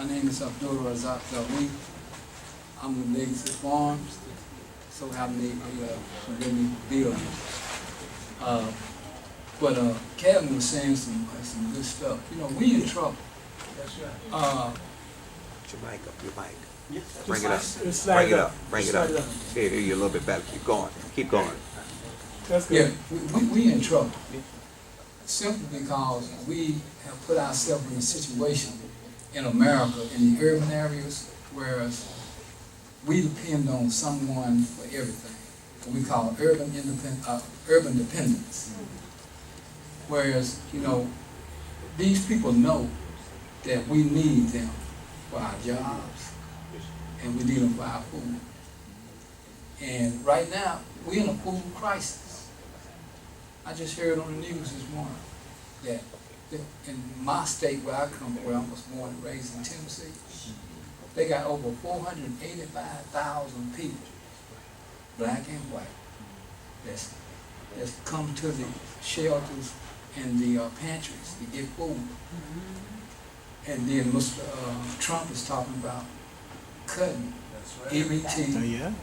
name is Abdul Razak Zawi. I'm with Legacy Farms. So happen to give me buildings. But Kevin was saying some good stuff. You know, we in trouble. That's right. Put your mic up, your mic. Yes, Bring it up. slide Bring it up. Bring it Slide up. Here, you a little bit better. Keep going. Keep going. That's Yeah, good. we in trouble. Simply because we have put ourselves in a situation in America, in the urban areas, whereas we depend on someone for everything. We call it urban dependence. Whereas, you know, these people know that we need them for our jobs and we need them for our food. And right now, we're in a food crisis. I just heard on the news this morning that in my state where I come from, where I was born and raised in Tennessee, they got over 485,000 people, black and white, that's come to the shelters and the pantries to get food. And then Mr. Trump is talking about cutting EBT,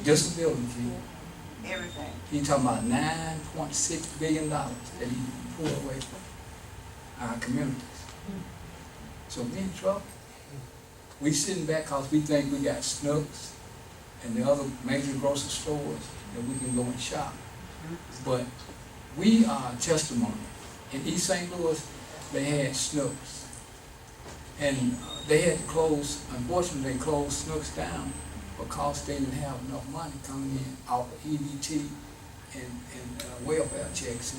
disability. Everything. He's talking about $9.6 billion that he pulled away from our communities. So we in trouble. We sitting back because we think we got Snooks and the other major grocery stores that we can go and shop. But we are testimony. In East St. Louis, they had Snooks. And they had to close, unfortunately, they closed Snooks down because they didn't have enough money coming in off of EBT and welfare checks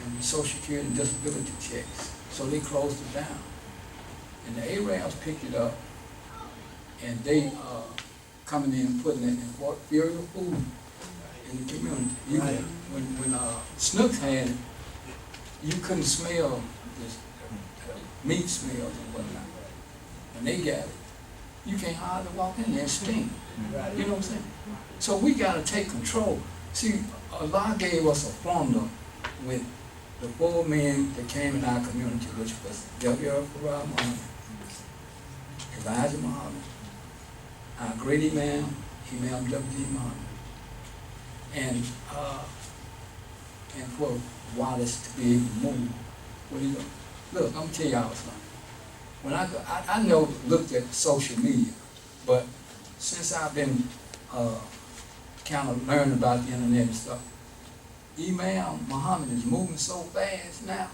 and Social Security and disability checks. So they closed it down. And the Arabs picked it up and they coming in and putting it in inferior food in the community. When Snooks had it, you couldn't smell this meat smells and whatnot. When they got it, you can't hardly walk in there and stink. You know what I'm saying? So we got to take control. See, Allah gave us a formula with the 4 men that came in our community, which was W.L. Muhammad, Elijah Muhammad, our great Imam, Imam W.D. Muhammad, and for Wallace to be able to move. What do you know? Look, I'm gonna tell y'all something. When I never looked at social media, but since I've been kind of learning about the internet and stuff, Imam Mohammed is moving so fast now.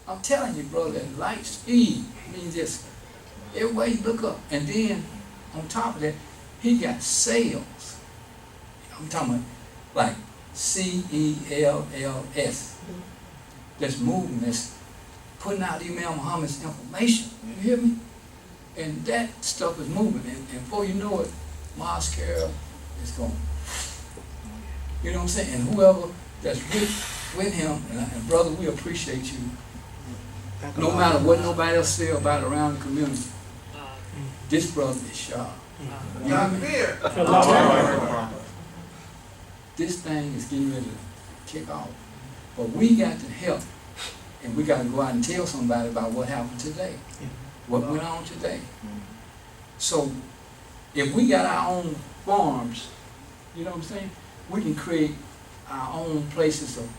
I'm telling you, brother, at light speed means just everywhere you look up. And then on top of that, he got sales. I'm talking about like CELLS. That's moving, that's putting out Imam Muhammad's information. You hear me? And that stuff is moving. And before you know it, Mosque is going. You know what I'm saying? And whoever that's with him, and brother, we appreciate you. No matter what nobody else say about it around the community, this brother is sharp. You know what I mean? This thing is getting ready to kick off. But we got to help. And we got to go out and tell somebody about what happened today, what went on today. So if we got our own farms, you know what I'm saying, we can create our own places of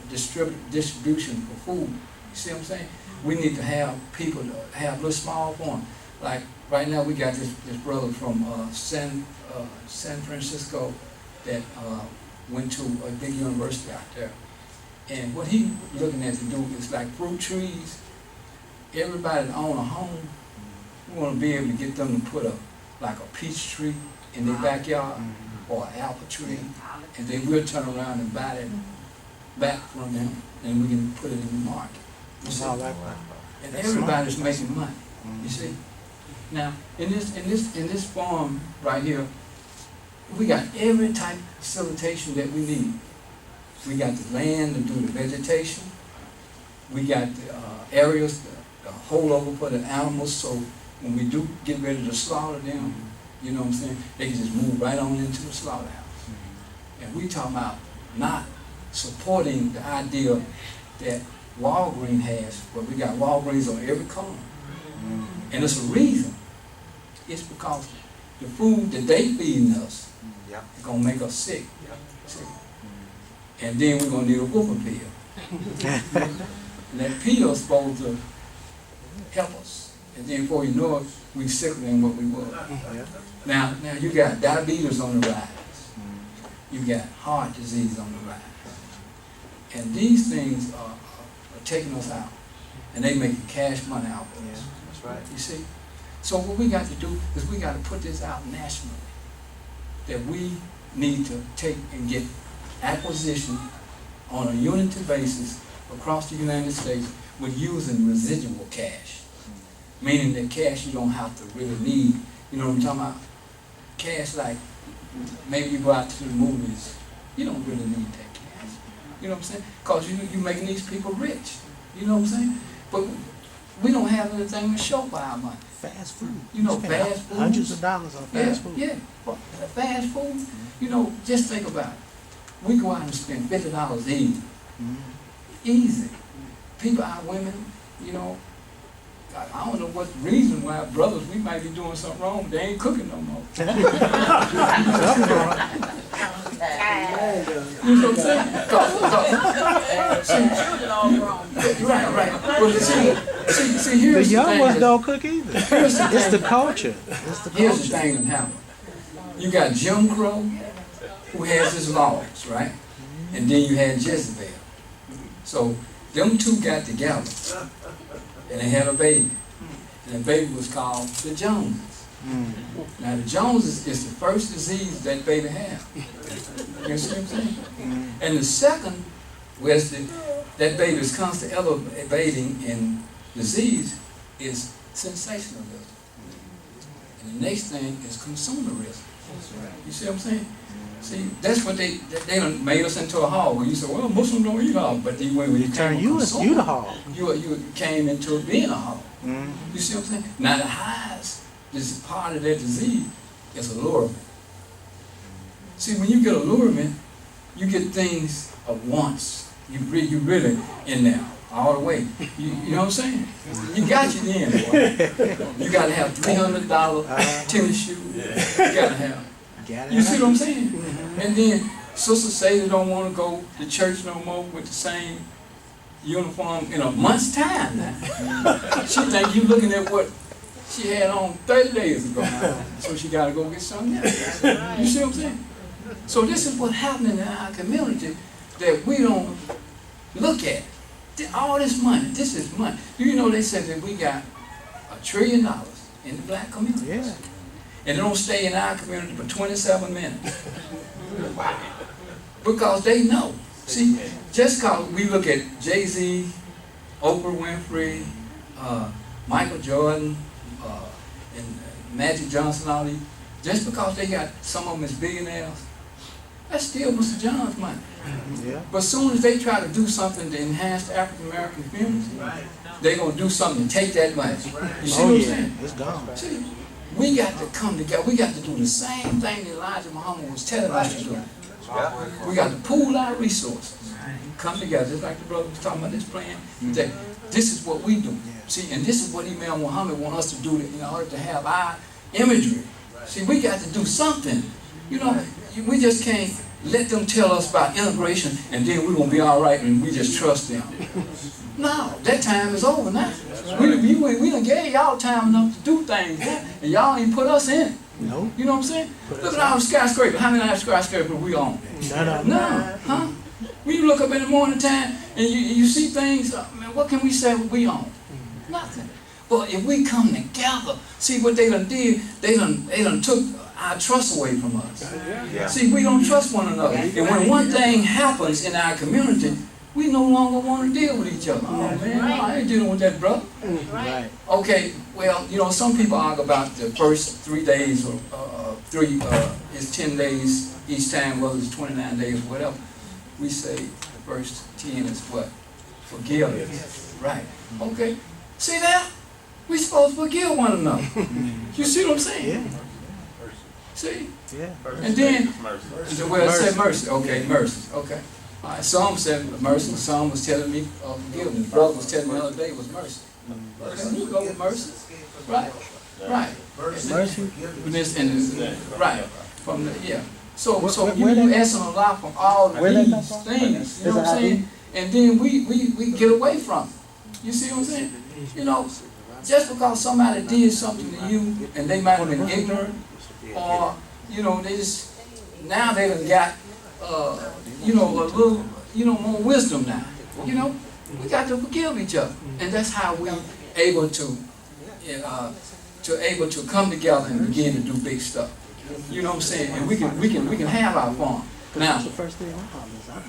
distribution for food. You see what I'm saying? We need to have people to have little small farms. Like right now we got this brother from San Francisco that went to a big university out there. And what he's looking at to do is like fruit trees. Everybody that own a home, we want to be able to get them to put like a peach tree in their backyard or an apple tree, and then we'll turn around and buy it back from them, and we can put it in the market. You see? And everybody's making money. You see? Now in this farm right here, we got every type of facilitation that we need. We got the land to do the vegetation. We got the areas to hold over for the animals, so when we do get ready to slaughter them, you know what I'm saying, they can just move right on into the slaughterhouse. And we talking about not supporting the idea that Walgreens has, but we got Walgreens on every corner. And it's a reason. It's because the food that they feeding us Yep. is gonna make us sick. Yep. See? And then we're gonna need a whooping pill. And that pill is supposed to help us. And then before you know it, we sicker than what we were. Now you got diabetes on the rise. You got heart disease on the rise. And these things are taking us out. And they making cash money out of us. That's right. You see? So what we got to do is we got to put this out nationally. That we need to take and get acquisition on a unity basis across the United States with using residual cash. Meaning that cash you don't have to really need. You know what I'm talking about? Cash like, maybe you go out to the movies, you don't really need that cash. You know what I'm saying? Because you're making these people rich. You know what I'm saying? But we don't have anything to show by our money. Fast food. You know, Spend fast food. hundreds of dollars on fast food. Yeah, but fast food, you know, just think about it. We go out and spend $50 easy. Easy. People, our women, you know, I don't know what reason why brothers, we might be doing something wrong, but they ain't cooking no more. You know what I'm saying? Right. Well, see, here's The the young thing. ones don't cook either. Here's the It's the thing. culture. It's the Here's the culture. thing that happened. You got Jim Crow, who has his laws, right? And then you had Jezebel. So them two got together, and they had a baby. And the baby was called the Joneses. Now the Joneses is the first disease that baby had. You see what I'm saying? And the second was that baby is constantly elevating in disease is sensationalism. And the next thing is consumerism. You see what I'm saying? See, that's what they done made us into a hog. When you say, well, Muslims don't eat hog, but when you Turn came you a into consumer, the hog. you came into being a hog. You see what I'm saying? Now the highs, this part of that disease is allurement. See, when you get allurement, you get things at once. You really in there all the way. You know what I'm saying? You got you then, boy. You got to have $300 tennis shoes. You got to have. You see what I'm saying? And then Sister say they don't want to go to church no more with the same uniform in a month's time now. She think you looking at what she had on 30 days ago. So she got to go get something else. You see what I'm saying? So this is what's happening in our community that we don't look at. All this money, this is money. Do you know they said that we got $1 trillion in the black community? Yeah. And it don't stay in our community for 27 minutes. Because they know. See, just because we look at Jay-Z, Oprah Winfrey, Michael Jordan, and Magic Johnson, all these, just because they got some of them as billionaires, that's still Mr. John's money. Yeah. But as soon as they try to do something to enhance the African American community, they're going to do something to take that money. You see what I'm saying? It's gone. See, we got to come together. We got to do the same thing that Elijah Muhammad was telling us to do. We got to pool our resources. Come together, just like the brother was talking about this plan. That this is what we do. See, and this is what Imam Mohammed wants us to do in order to have our imagery. See, we got to do something. You know, we just can't let them tell us about integration and then we're going to be all right and we just trust them. No, that time is over now. We done gave y'all time enough to do things, and y'all ain't put us in it. No. You know what I'm saying? Look at our skyscraper. How many skyscrapers we on? No. Huh? When you look up in the morning time and you see things, man, what can we say we on? Nothing. But if we come together, see what they done did, they done took our trust away from us. Yeah. See, we don't trust one another. And when one thing happens in our community, we no longer want to deal with each other. Oh man, no, I ain't dealing with that brother. Right. Okay, well, you know, some people argue about the first 3 days or it's 10 days each time, whether it's 29 days or whatever. We say the first 10 is what? Forgiveness. Right. Okay. See that? We supposed to forgive one another. You see what I'm saying? Yeah. See? Yeah. And then, well, it said mercy. Okay, mercy. Okay. All right, some said mercy. Some was telling me forgiveness. Brother was telling me the other day was mercy. Okay, you go with mercy. Right, right. Mercy. This and right from the So Where you that- asking a lot from all Where that come these from? things. You Is know what I'm it saying? And then we get away from it. You see what I'm saying? You know, just because somebody did something to you and they might have been ignorant, or you know they just now they done got you know a little more wisdom now. You know, we got to forgive each other, and that's how we able to come together and begin to do big stuff. You know what I'm saying? And we can have our fun. Now,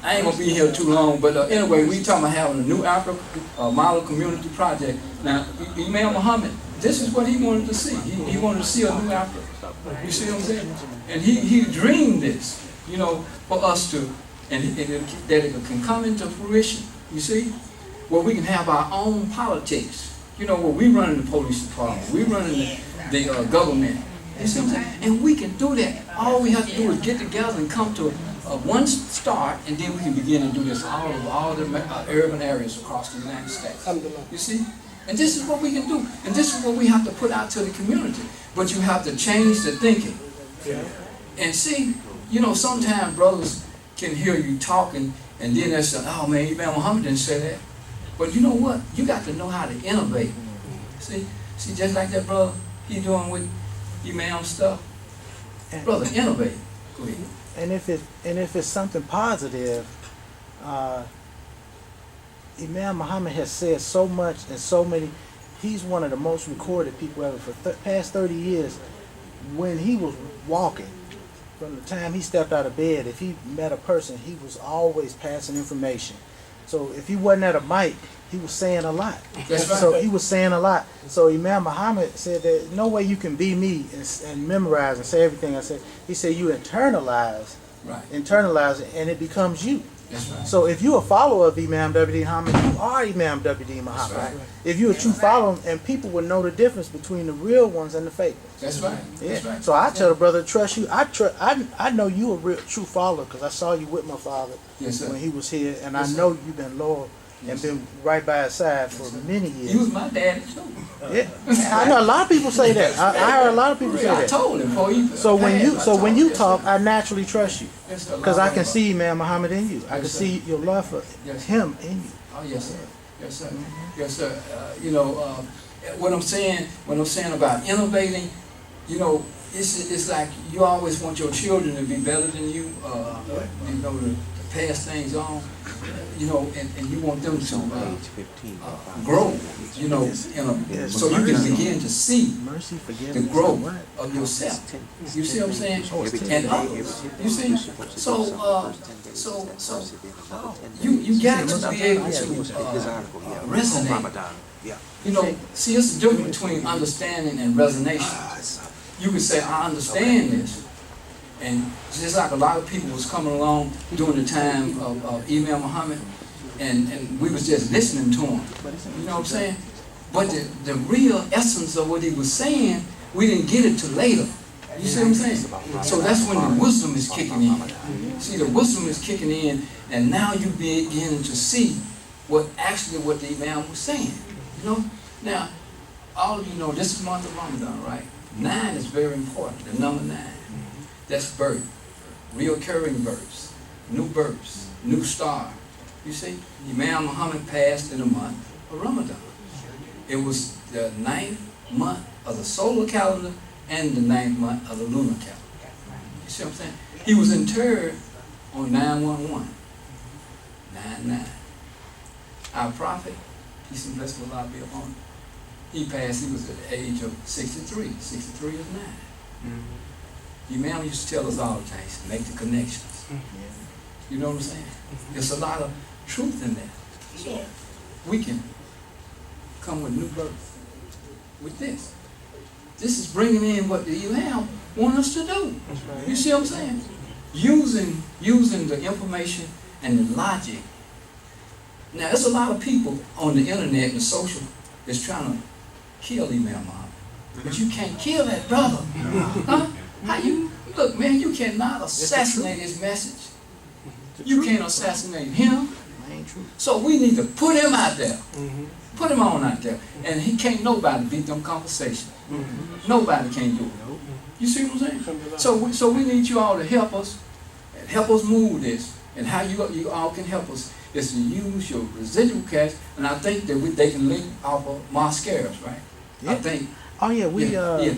I ain't gonna be here too long, but anyway, we talking about having a new Africa model community project. Now, Imam Mohammed, this is what he wanted to see. He wanted to see a new Africa. You see what I'm saying? And he dreamed this, you know, for us to, that it can come into fruition. You see, where we can have our own politics. You know, where we running the police department, we running the government. You see what I'm saying? And we can do that. All we have to do is get together and come to one start, and then we can begin to do this all over all the urban areas across the United States. You see? And this is what we can do. And this is what we have to put out to the community. But you have to change the thinking. And see, you know, sometimes brothers can hear you talking, and then they say, oh man, Imam Mohammed didn't say that. But you know what? You got to know how to innovate. See, just like that brother, he doing with Imam stuff. Brother, innovate. Go ahead. And if it's something positive, Imam Muhammad has said so much and so many. He's one of the most recorded people ever for past 30 years. When he was walking, from the time he stepped out of bed, if he met a person, he was always passing information. So if he wasn't at a mic, he was saying a lot. That's right. So he was saying a lot. So Imam Muhammad said that no way you can be me and memorize and say everything I said. He said you internalize it, and it becomes you. That's right. So if you're a follower of Imam W.D. Muhammad, you are Imam W.D. Muhammad. Right. If you're a true follower, and people will know the difference between the real ones and the fake ones. That's right. Yeah. That's right. So I tell the brother, trust you. I know you a real true follower because I saw you with my father when he was here, and I know you've been loyal and been right by his side for many years. He was my daddy too. Yeah, I know a lot of people say that. I heard a lot of people say I that. told him before he So when you talk, I I naturally trust you because I can see Imam Muhammad in you. I can see your love for him in you. Oh yes, sir. Yes, sir. Yes, sir. You know what I'm saying about innovating. You know, it's like you always want your children to be better than you. You know, to pass things on. You know, and you want them to grow. You know, so you can begin to see the growth of yourself. You see what I'm saying? And others. You see? So you got to be able to resonate. You know, see, it's the difference between understanding and resonation. You can say, I understand this. And just like a lot of people was coming along during the time of Imam Muhammad, and we was just listening to him. You know what I'm saying? But the real essence of what he was saying, we didn't get it till later. You see what I'm saying? So that's when the wisdom is kicking in. See, the wisdom is kicking in, and now you begin to see what the Imam was saying. You know? Now, all of you know this is the month of Ramadan, right? 9 is very important, the number 9. That's birth, reoccurring births, new births, new star. You see, Imam Muhammad passed in the month of Ramadan. It was the 9th month of the solar calendar and the 9th month of the lunar calendar. You see what I'm saying? He was interred on 9/11, 9/9. Our prophet, peace and blessing of Allah be upon him, he passed, he was at the age of 63. 63 is 9. Imam used to tell us all the time, make the connections. You know what I'm saying? There's a lot of truth in that. So we can come with new birth with this. This is bringing in what the Imam want us to do. You see what I'm saying? Using the information and the logic. Now, there's a lot of people on the internet and social that's trying to kill Imam Muhammad. But you can't kill that brother. Huh? How you look, man? You cannot assassinate his message. You can't assassinate him. Ain't true. So we need to put him out there. Mm-hmm. Put him on out there. And he can't nobody beat them conversations. Mm-hmm. Nobody can do it. You see what I'm saying? So we need you all to help us and help us move this. And how you all can help us is to use your residual cash. And I think that they can link off of Mosque, right? Yeah. I think. Oh yeah, Yeah.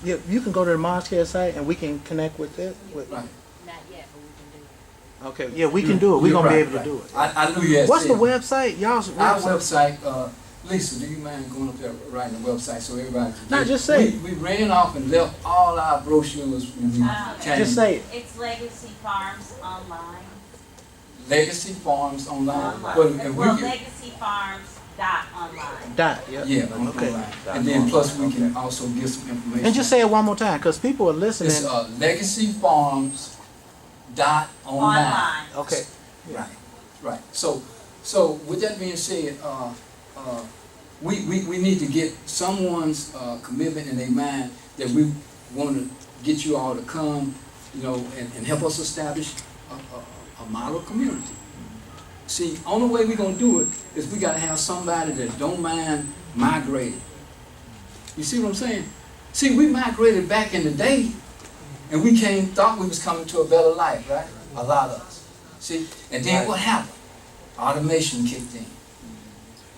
yeah, you can go to the Mosque site and we can connect with it. With, Right. Not yet, but we can do it. Okay, yeah, we can do it. We're You're gonna be right, able right. to do it. I knew you had What's the said. website? Y'all's Our website? website, Lisa, do you mind going up there writing the website so everybody can No, get it? just say it. We ran off and left all our brochures when we came. Just say it. It's Legacy Farms Online. Legacy Farms Online. Online. Well, and we Well, can, Legacy Farms dot online. Dot. Yeah. yeah, Okay. online. And then plus we can also get some information. And just say it one more time, because people are It's listening. legacyfarms.online. Online. Okay. Right, right. So with that being said, we need to get someone's commitment in their mind that we want to get you all to come, you know, and help us establish a model community. See, only way we're gonna do it is we gotta have somebody that don't mind migrating. You see what I'm saying? See, we migrated back in the day, and we thought we was coming to a better life, right? A lot of us. See, and then what happened? Automation kicked in.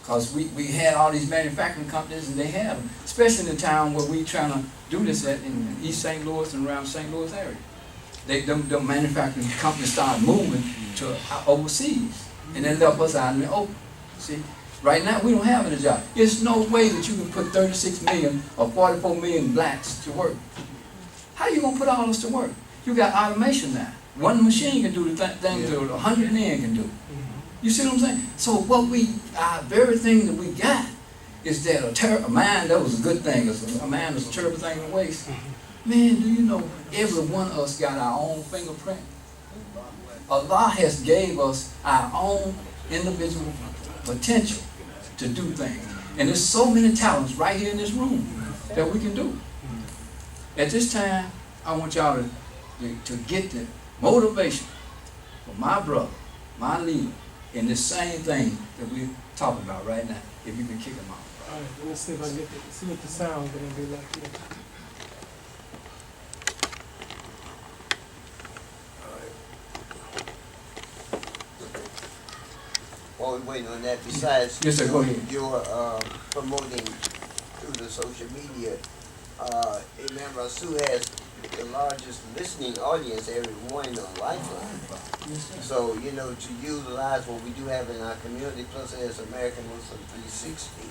Because we had all these manufacturing companies, and they had them, especially in the town where we trying to do this at, in East St. Louis and around St. Louis area. Them manufacturing companies started moving to overseas, and they left us out in the open. See, right now we don't have any job. There's no way that you can put 36 million or 44 million blacks to work. How you gonna put all this to work? You got automation now. One machine can do the things that 100 men can do. You see what I'm saying? So our very thing that we got is that a mind that was a good thing. A mind is a terrible thing to waste. Man, do you know every one of us got our own fingerprint? Allah has gave us our own individual potential to do things. And there's so many talents right here in this room that we can do. At this time, I want y'all to get the motivation for my brother, my leader, in this same thing that we're talking about right now, if you can kick him off. All right, let me see if I can see what the sound is gonna be like here. While we're waiting on that, besides Yes, sir, go ahead. your promoting through the social media, Imam Rasul has the largest listening audience every morning on Lifeline. So, you know, to utilize what we do have in our community, plus there's American Muslim 360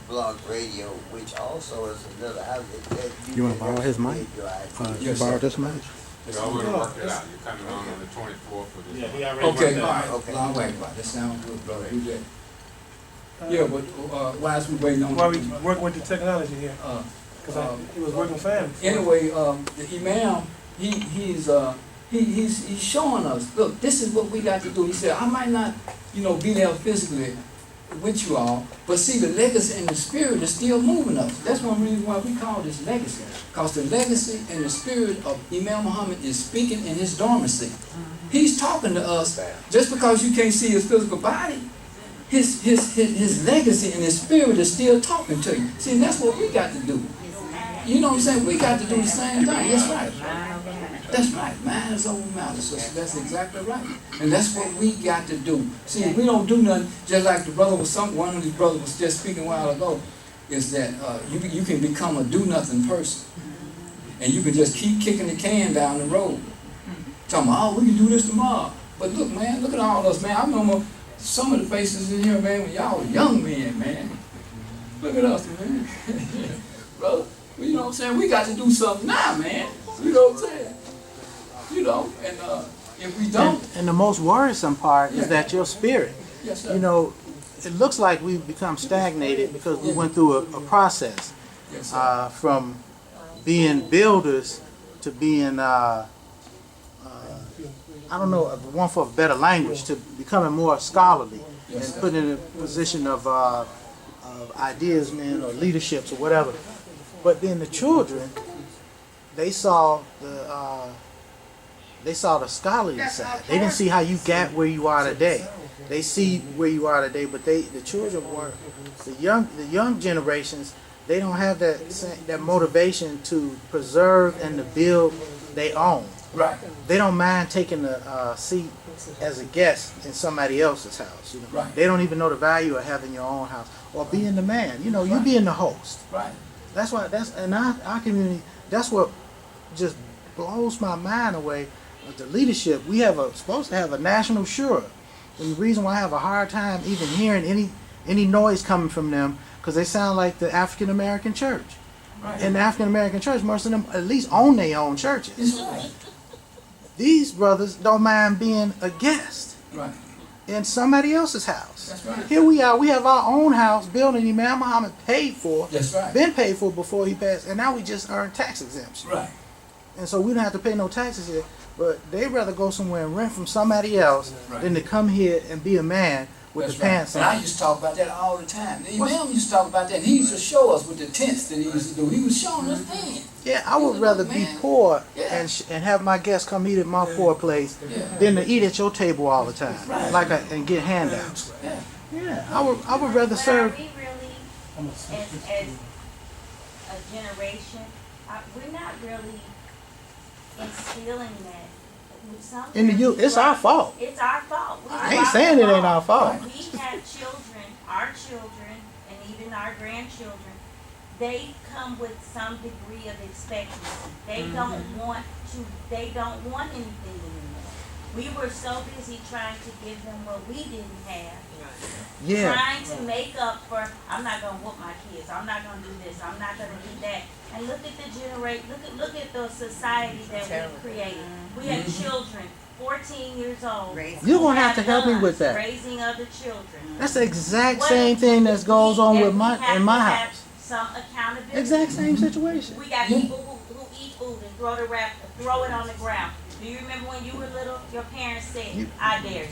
blog radio, which also is another outlet that You wanna borrow his mic? your ideas. Yes, Borrow sir. this mic? Yeah, I would have worked it out. You're coming on the 24th of this month. Okay, all right. Okay. Long way, that sounds good, brother. Do that. Yeah, but while we waiting on While we working with the technology here, uh, because it was working fine. anyway, the Imam, he's showing us, look, this is what we got to do. He said, I might not, be there physically with you all, but see, the legacy and the spirit is still moving us. That's one reason why we call this legacy, because the legacy and the spirit of Imam Mohammed is speaking in his dormancy. He's talking to us. Just because you can't see his physical body, his legacy and his spirit is still talking to you. See, and that's what we got to do. You know what I'm saying? We got to do the same thing. That's right. That's right. Man is over matter, sister. That's exactly right. And that's what we got to do. See, if we don't do nothing, just like the brother one of these brothers was just speaking a while ago, is that you can become a do-nothing person. And you can just keep kicking the can down the road. Talking about, we can do this tomorrow. But look, man, look at all us, man. I remember some of the faces in here, man, when y'all were young men, man. Look at us, man. Brother, you know what I'm saying? We got to do something now, man. You know what I'm saying? And if we don't... And the most worrisome part is that your spirit, Yes, sir. it looks like we've become stagnated because we went through a process Yes, sir. from being builders to being, I don't know, one for a better language, to becoming more scholarly Yes, and sir. put in a position of ideas, man, or leaderships or whatever. But then the children, they saw They saw the scholarly side. They didn't see how you got where you are today. They see where you are today, but the children weren't. The young generations, they don't have that motivation to preserve and to build their own. Right. They don't mind taking a seat as a guest in somebody else's house. You know, Right. they don't even know the value of having your own house or being the man. You know, you being the host. Right. That's why. In our community. That's what just blows my mind away. With the leadership, we supposed to have a national shura. And the reason why I have a hard time even hearing any noise coming from them, because they sound like the African American church. Right. In the African American church, most of them at least own their own churches. That's right. These brothers don't mind being a guest Right. in somebody else's house. That's right. Here we are. We have our own house building. Imam Mohammed paid for. That's right. Been paid for before he passed, and now we just earn tax exemption. Right. And so we don't have to pay no taxes here. But they'd rather go somewhere and rent from somebody else Right. than to come here and be a man with That's the right. pants And I on. used to talk about that all the time. The Imam used to talk about that. And he used to show us with the tents that he used to do. He was showing us then. Yeah, I would Look, rather be man. poor Yeah. and have my guests come eat at my poor place Yeah. than to eat at your table all the time, Right. and get handouts. Yeah. Yeah, I would rather But serve. are we really, as a generation, we're not really instilling that with some In the youth, it's our fault. It's our fault. I ain't saying it ain't our fault. We have children, our children, and even our grandchildren. They come with some degree of expectancy. They don't want anything anymore. We were so busy trying to give them what we didn't have. Yeah, Trying to make up for, I'm not gonna whoop my kids, I'm not gonna do this, I'm not gonna do that. And look at look at the society that we created. We have children, 14 years old. you're gonna have to who help me guns, with that. Raising other children. That's the exact What same if thing that goes on with we have in my to have house. Some accountability. Exact same situation. We got people who eat food and throw it on the ground. Do you remember when you were little, your parents said, I dare you.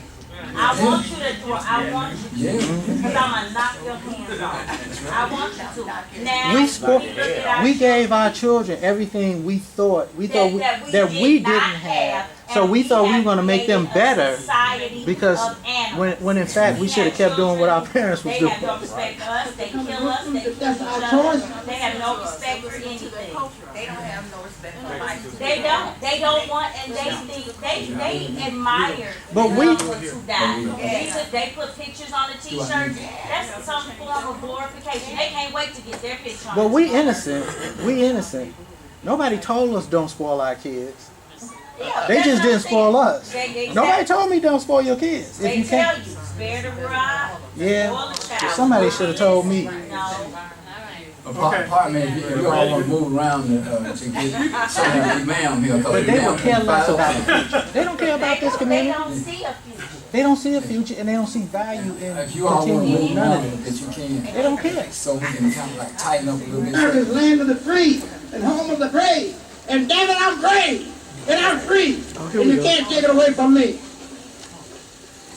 I want you to throw, I want you to, because I'm going to knock your hands off. I want you to. Now, We gave our children everything we thought that we didn't have. So we thought we were going to make them better because when in fact we should have kept doing what our parents was They doing. have no respect for us, they kill us, they kill each other, they have no respect for anything. They don't have no respect for life. They don't want, and they think, they admire But the we- loved ones who died. They put pictures on the t-shirts, that's some form of glorification, they can't wait to get their picture on the But we t-shirt. innocent. Nobody told us don't spoil our kids. Yeah, They that's just what I'm didn't spoil saying. us. They Nobody told me don't spoil your kids. If They you tell can't, you, spare the rod, Yeah. spoil the child. Somebody should have told me. No. Apartment, you all want to move around to get some Imam here. But they don't care less about the future. They don't care about this They community. don't see a future. They don't see a future and they don't see value in If you all want to continuing move none on, of this. that you can. They don't care. So we can kind of like tighten up a little bit. America's land of the free and home of the brave. And damn it, I'm brave. And I'm free. here And we you go. can't take it away from me.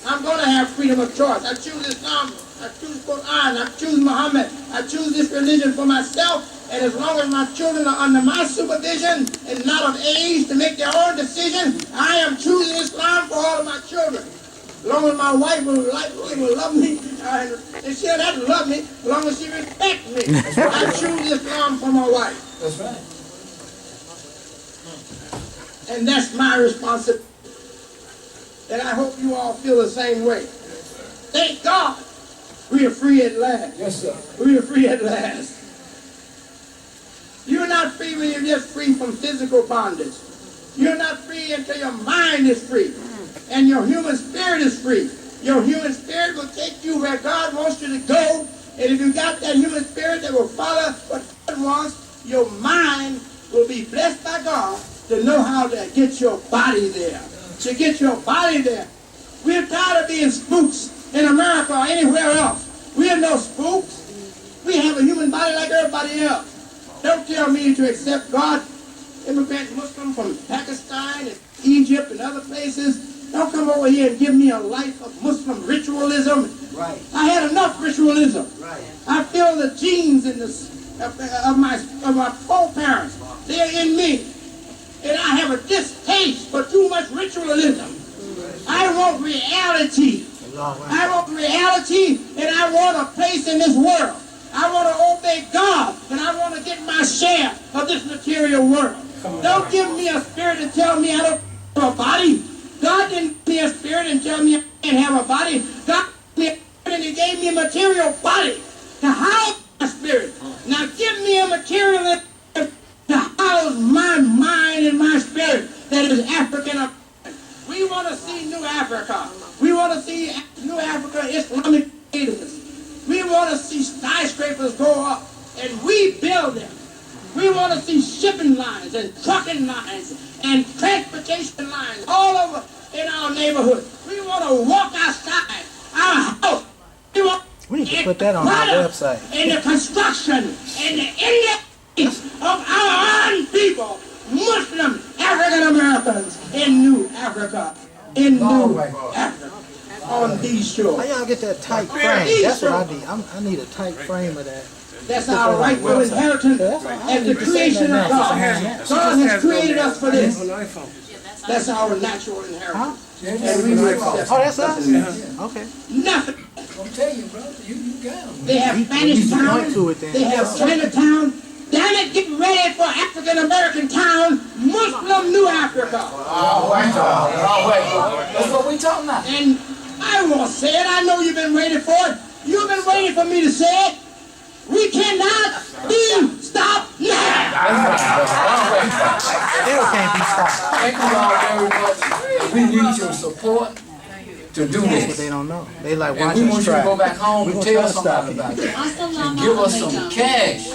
I'm going to have freedom of choice. I choose Islam. I choose Quran. I choose Mohammed. I choose this religion for myself. And as long as my children are under my supervision and not of age to make their own decision, I am choosing Islam for all of my children. As long as my wife will love me, and she'll have to love me, as long as she respects me. I choose Islam for my wife. That's right. And that's my responsibility. And I hope you all feel the same way. Thank God we are free at last. Yes, sir. We are free at last. You're not free when you're just free from physical bondage. You're not free until your mind is free. And your human spirit is free. Your human spirit will take you where God wants you to go. And if you got that human spirit that will follow what God wants, your mind will be blessed by God to know how to get your body there. To get your body there. We're tired of being spooks in America or anywhere else. We are no spooks. We have a human body like everybody else. Don't tell me to accept God. Immigrant Muslim from Pakistan and Egypt and other places. Don't come over here and give me a life of Muslim ritualism. Right. I had enough ritualism. Right. I feel the genes in of my foreparents. They're in me. And I have a distaste for too much just ritualism. I want reality. I want reality, and I want a place in this world. I want to obey God, and I want to get my share of this material world. Don't give me a spirit and tell me I don't have a body. God didn't give me a spirit and tell me I can't have a body. God gave me a spirit and He gave me a material body to house my spirit. Now give me a material to house my mind and my spirit that is African American. We want to see New Africa. We want to see New Africa Islamic leaders. We want to see skyscrapers go up and we build them. We want to see shipping lines and trucking lines and transportation lines all over in our neighborhood. We want to walk outside our house. We need to put that on our website. And the construction and the industries of our own people, Muslim African Americans in New Africa. In New Africa. On these shores. How y'all get that tight frame? That's what I need. I need a tight frame of that. That's our rightful inheritance and the creation of God. God has created us for this. That's our natural inheritance. And we will. Oh, that's us? Okay. Nothing. I'm telling you, brother, you got them. They have Spanish town. They have Chinatown. Damn it, get ready for African American town, Muslim New Africa. All right. That's what we talking about. And I won't say it. I know you've been waiting for it. You've been waiting for me to say it. We cannot be stopped now. Still can't be stopped. Thank you all very much. We need your support to do That's what this. they don't know. They like And watching we us want you to try. go back home We and gonna tell try to stop somebody it. about it. Assalamu And give us some alaikum. cash.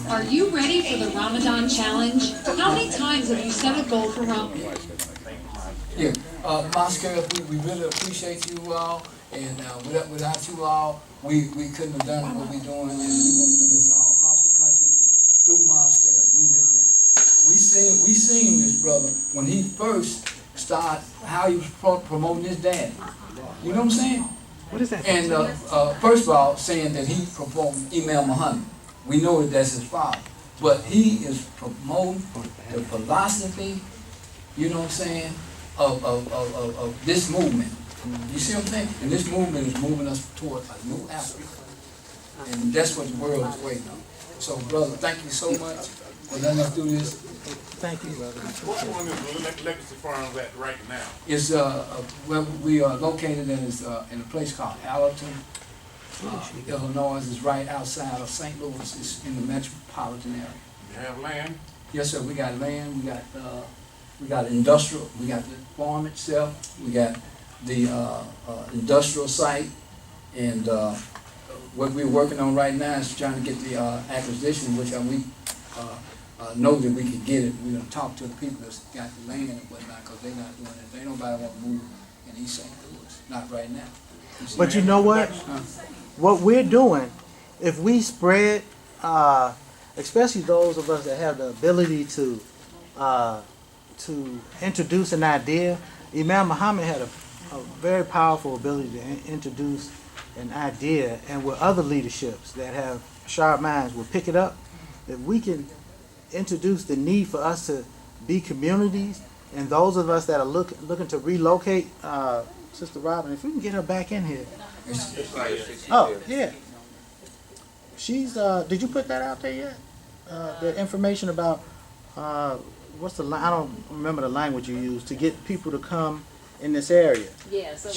Are you ready for the Ramadan challenge? How many times have you set a goal for Ramadan? Yeah, Mosque, we really appreciate you all, and without you all, we couldn't have done what we're doing, and we want to do this all across the country through Mosque. We with them. We seen this brother when he first started, how he was promoting his dad. You know what I'm saying? What is that? And first of all, saying that he promoted Imam Mohammed. We know that that's his father, but he is promoting the philosophy. You know what I'm saying? Of this movement. You see what I'm saying? And this movement is moving us toward a new Africa. And that's what the world is waiting on. So, brother, thank you so much for letting us do this. Thank you, brother. What one is the legacy farms at right now? It's where we are located in a place called Allerton, Illinois. It's right outside of St. Louis. It's in the metropolitan area. You have land? Yes, sir. We got land. We got industrial. We got the farm itself. We got the industrial site, and what we're working on right now is trying to get the acquisition, which we know that we can get it. We're gonna talk to the people that's got the land and whatnot, because they're not doing it. They nobody want to move in East St. Louis. Not right now. But you know what? What we're doing, if we spread, especially those of us that have the ability to introduce an idea, Imam Mohammed had a very powerful ability to introduce an idea, and with other leaderships that have sharp minds will pick it up. If we can introduce the need for us to be communities, and those of us that are looking to relocate, Sister Robin, if we can get her back in here. Oh, yeah. She's, did you put that out there yet? The information about, what's the, I don't remember the language you used, to get people to come in this area. Yeah, so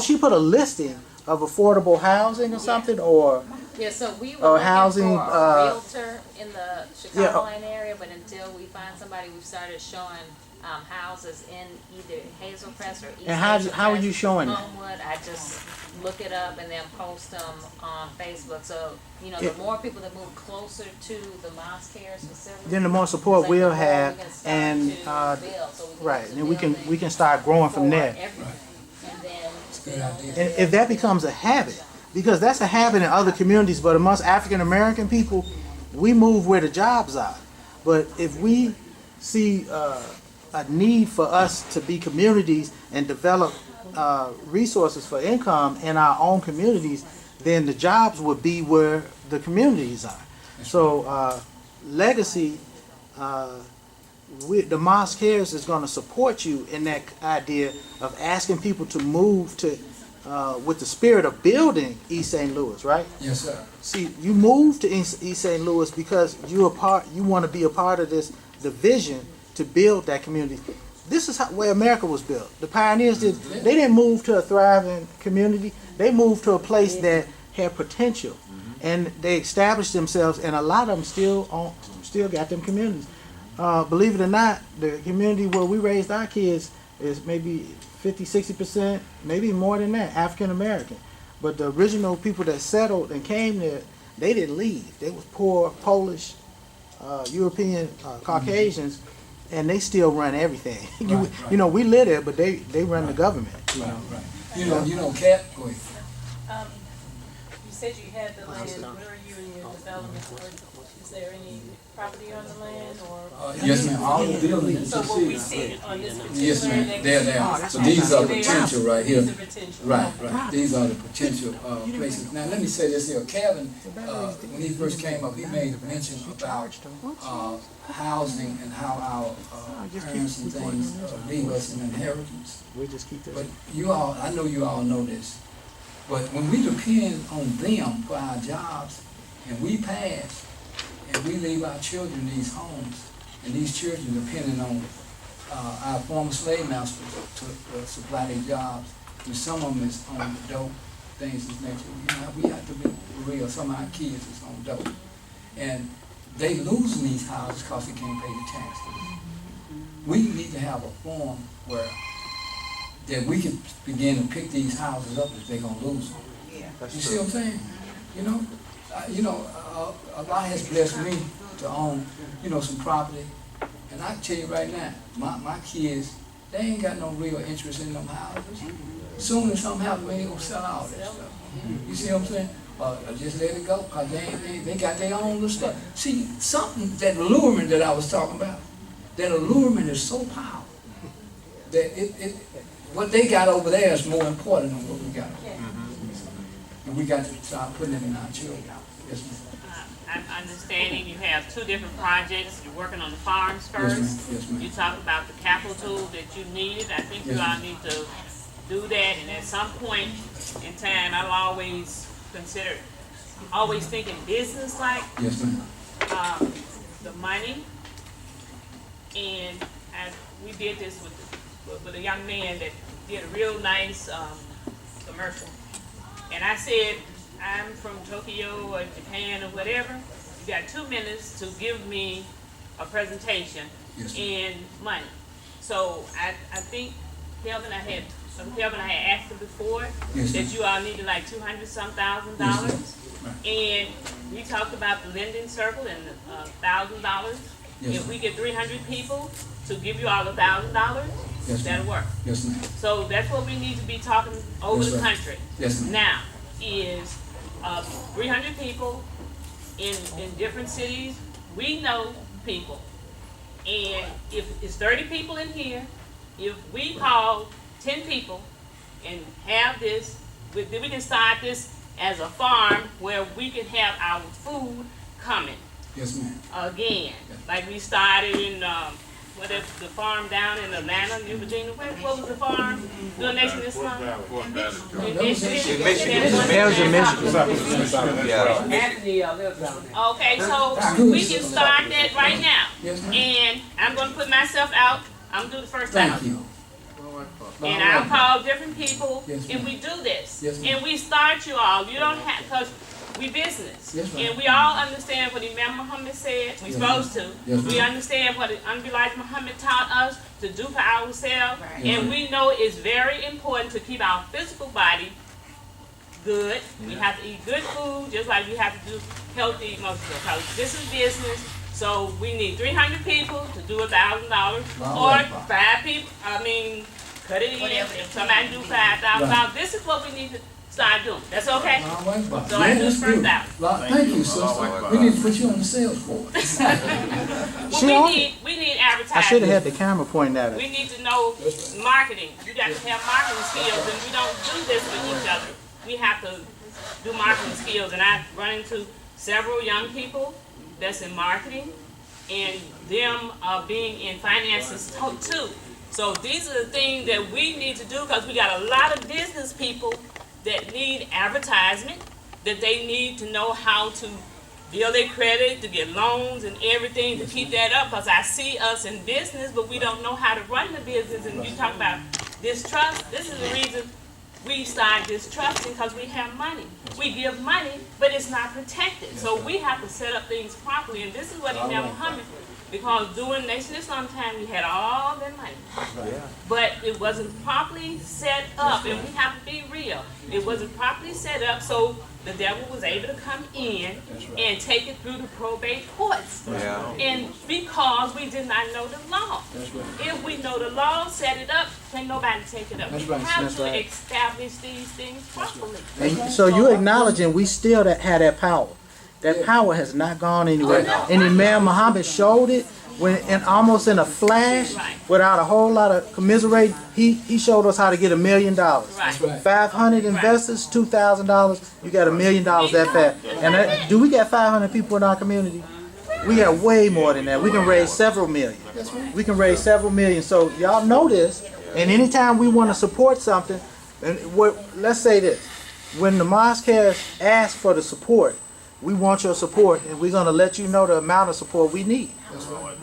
She put a listing of affordable housing or something, or so we were or looking housing, for a realtor in the yeah, Chicagoland area, but until we find somebody, we've started showing houses in either Hazel Crest or East And Hazel how are Crest, you showing it? Homewood. I just look it up and then post them on Facebook. So, you know, Yeah. the more people that move closer to the Mosque Cares facility, then the more support like we'll the more have, we can start and to build. So we right, use and the we building can start growing from for there. everything. And then Good idea. And if that becomes a habit, because that's a habit in other communities, but amongst African American people, we move where the jobs are. But if we see a need for us to be communities and develop resources for income in our own communities, then the jobs would be where the communities are. So legacy the mosque here is going to support you in that idea of asking people to move to, with the spirit of building East St. Louis, right? Yes, sir. See, you moved to East St. Louis because you want to be a part of the vision to build that community. This is where America was built. The pioneers they didn't move to a thriving community. They moved to a place that had potential, and they established themselves. And a lot of them still got them communities. Believe it or not, the community where we raised our kids is maybe 50-60%, maybe more than that, African American. But the original people that settled and came there, they didn't leave. They was poor Polish, European, Caucasians, and they still run everything. Right. You know, we live there, but they run the government. You know. Right. You know, Cat. Go ahead. You said you had the land. Where are you in your development? Is there any property on the land, or? Yes, ma'am. All the buildings So you what we see. see on this particular Yes, ma'am. land, They are. So these are potential right here. These are potential. Right. These are the potential places. Now, let me say this here. Kevin, when he first came up, he made a mention about housing and how our parents and things leave us an inheritance. We just keep But you all, I know you all know this, but when we depend on them for our jobs, and we pass, and we leave our children these homes, and these children depending on our former slave masters to supply their jobs, and some of them is on the dope, things of nature. You know, we have to be real. Some of our kids is on dope, and they losing these houses because they can't pay the taxes. We need to have a form where that we can begin to pick these houses up if they're gonna lose them. You see what I'm saying? You know, Allah has blessed me to own, some property, and I can tell you right now, my kids, they ain't got no real interest in them houses. Soon as something happens, we ain't gonna sell all that stuff. You see what I'm saying? Just let it go, cause they got their own little stuff. See, something, that allurement that I was talking about, that allurement is so powerful that what they got over there is more important than what we got. And we got to start putting it in our children. Yes, ma'am. I'm understanding you have two different projects. You're working on the farms first. Yes, ma'am. You talk about the capital that you needed. I think you all need to do that. And at some point in time, I'll always thinking business-like. Yes, ma'am. The money. And we did this with a young man that did a real nice commercial. And I said, I'm from Tokyo or Japan or whatever. You got 2 minutes to give me a presentation in money. So I think Kelvin, I had asked him before that you all needed like $200,000. And we talked about the lending circle and $1,000. If we get 300 people to give you all $1,000, that'll work. Yes, ma'am. So that's what we need to be talking over the country. Yes, ma'am. Now is 300 people in different cities. We know people, and if it's 30 people in here, if we call 10 people and have this, then we can start this as a farm where we can have our food coming. Yes, ma'am. Again, like we started in the farm down in Atlanta, New Virginia. What was the farm? The next to this one? Okay, so we can start that right now. And I'm going to put myself out. I'm going to do the first time. Thank you. And I'll call different people, and we do this. And we start you all. You don't have, because we business. And we all understand what Imam Mohammed said. We're supposed to. We understand what Unbelieved Muhammad taught us to do for ourselves. And we know it's very important to keep our physical body good. We have to eat good food, just like we have to do healthy emotional. Because this is business. So we need 300 people to do $1,000, or 5 people. Cut it in. If somebody do $5,000, this is what we need to start doing. That's okay? So I do first out. Thank you, sister. We need to put you on the sales force. Well, we need advertising. I should have had the camera pointing at us. We need to know marketing. You got to have marketing skills, and we don't do this with each other. We have to do marketing skills, and I've run into several young people that's in marketing, and them being in finances too. So these are the things that we need to do, because we got a lot of business people that need advertisement, that they need to know how to build their credit, to get loans and everything, to keep that up, because I see us in business, but we don't know how to run the business. And you talk about distrust, this is the reason we start distrusting, because we have money. We give money, but it's not protected. So we have to set up things properly, and this is what Imam Mohammed, because during Nation Islam time, we had all that money. But it wasn't properly set up, and we have to be real. It wasn't properly set up, so the devil was able to come in and take it through the probate courts. And because we did not know the law. If we know the law, set it up, can nobody take it up. We have to establish these things properly. And so you're acknowledging we still have that power. That power has not gone anywhere. And Imam Muhammad showed it when, and almost in a flash, without a whole lot of commiserate, he showed us how to get $1 million. 500 investors, $2,000, you got $1 million that fast. And do we got 500 people in our community? We got way more than that. We can raise several million. We can raise several million. So y'all know this. And anytime we want to support something, and let's say this, when the mosque has asked for the support, we want your support, and we're going to let you know the amount of support we need.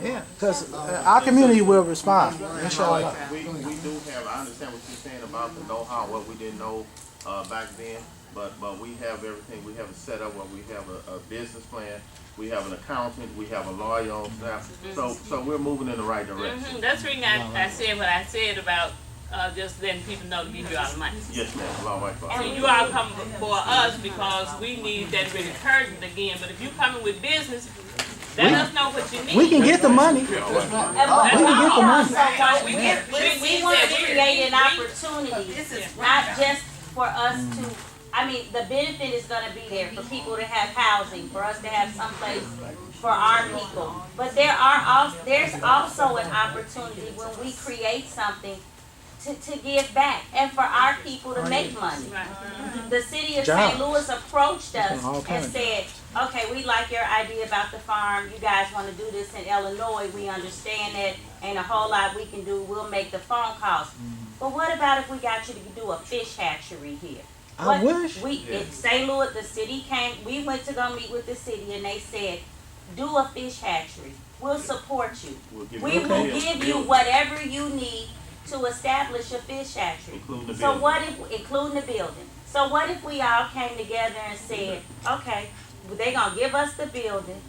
Yeah, because our community will respond. Inshallah. We do have, I understand what you're saying about the know-how, what we didn't know back then, but we have everything. We have it set up where we have a business plan, we have an accountant, we have a lawyer on staff, so we're moving in the right direction. That's the reason I said what I said about just letting people know to give you all the money. Yes, ma'am. And you all come for us because we need that encouragement again. But if you coming with business, let us know what you need. We can get the money. We can get the money. We want to create an opportunity, not just for us to. I mean, the benefit is going to be there for people to have housing, for us to have someplace for our people. But there's also an opportunity when we create something to give back and for our people to make money. The city of St. Louis approached us and said, okay, we like your idea about the farm. You guys want to do this in Illinois. We understand that. Ain't a whole lot we can do. We'll make the phone calls. But what about if we got you to do a fish hatchery here? I wish. In St. Louis, the city came, we went to go meet with the city and they said, do a fish hatchery. We'll support you. We will give you whatever you need to establish a fish hatchery. Including the building. So what if we all came together and said, okay, they're gonna give us the building.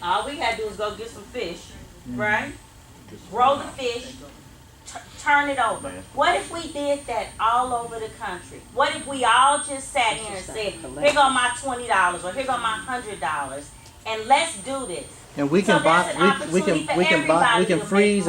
All we gotta do is go get some fish, right? Grow the fish, turn it over. What if we did that all over the country? What if we all just sat here and said, here go my $20 or here go my $100 and let's do this. And we can we can freeze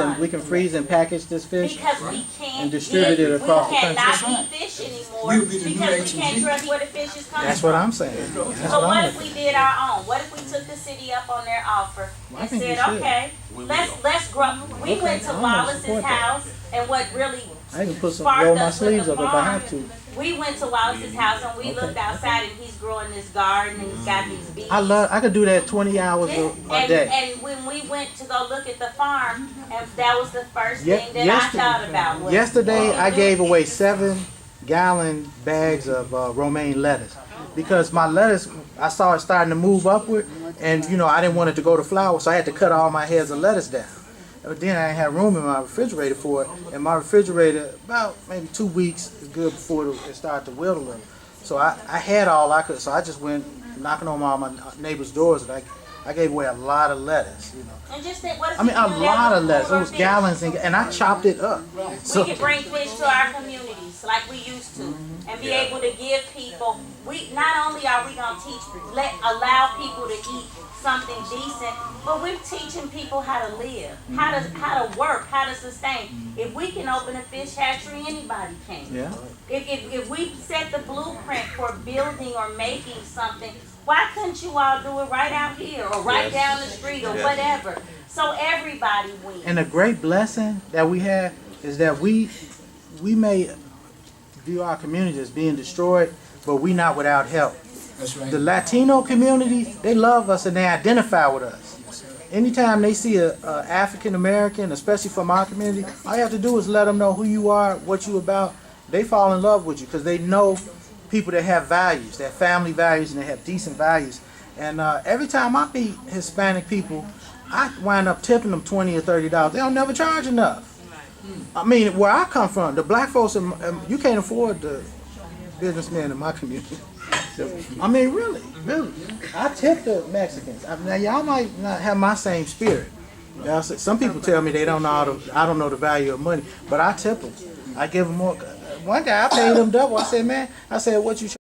and package this fish and distribute it across the country. We cannot eat fish anymore because we can't trust where the fish is coming from. That's what I'm saying. So what if we did our own? What if we took the city up on their offer and said, okay, let's grow. We went to Wallace's house and what really I can roll my sleeves up if I have to. We went to Wallace's house and we looked outside and he's growing this garden and he's got these bees. I could do that 20 hours a day. And when we went to go look at the farm, and that was the first thing that I thought about. Yesterday I gave away 7-gallon bags of romaine lettuce because my lettuce, I saw it starting to move upward, and I didn't want it to go to flower, so I had to cut all my heads of lettuce down. But then I didn't have room in my refrigerator for it, and my refrigerator, about maybe 2 weeks is good before it started to wilt a little. So I had all I could, so I just went knocking on all my neighbors' doors, and I gave away a lot of lettuce, And just think, what if a lot of lettuce. It was gallons, and I chopped it up. We could bring fish to our communities like we used to, and be able to give people. Not only are we gonna allow people to eat something decent, but we're teaching people how to live, how to work, how to sustain. If we can open a fish hatchery, anybody can. Yeah. If we set the blueprint for building or making something, why couldn't you all do it right out here or right down the street or whatever? So everybody wins. And a great blessing that we have is that we may view our community as being destroyed, but we not without help. That's right. The Latino community, they love us and they identify with us. anytime they see a African American, especially from our community, all you have to do is let them know who you are, what you about. They fall in love with you because they know people that have values, that family values, and they have decent values. And every time I meet Hispanic people, I wind up tipping them $20 or $30. They don't never charge enough. I mean, where I come from, the black folks, you can't afford the businessmen in my community. I mean, really. I tip the Mexicans. Now, y'all might not have my same spirit. Some people tell me they don't know I don't know the value of money, but I tip them. I give them more. One guy, I paid him double. I said, man, what you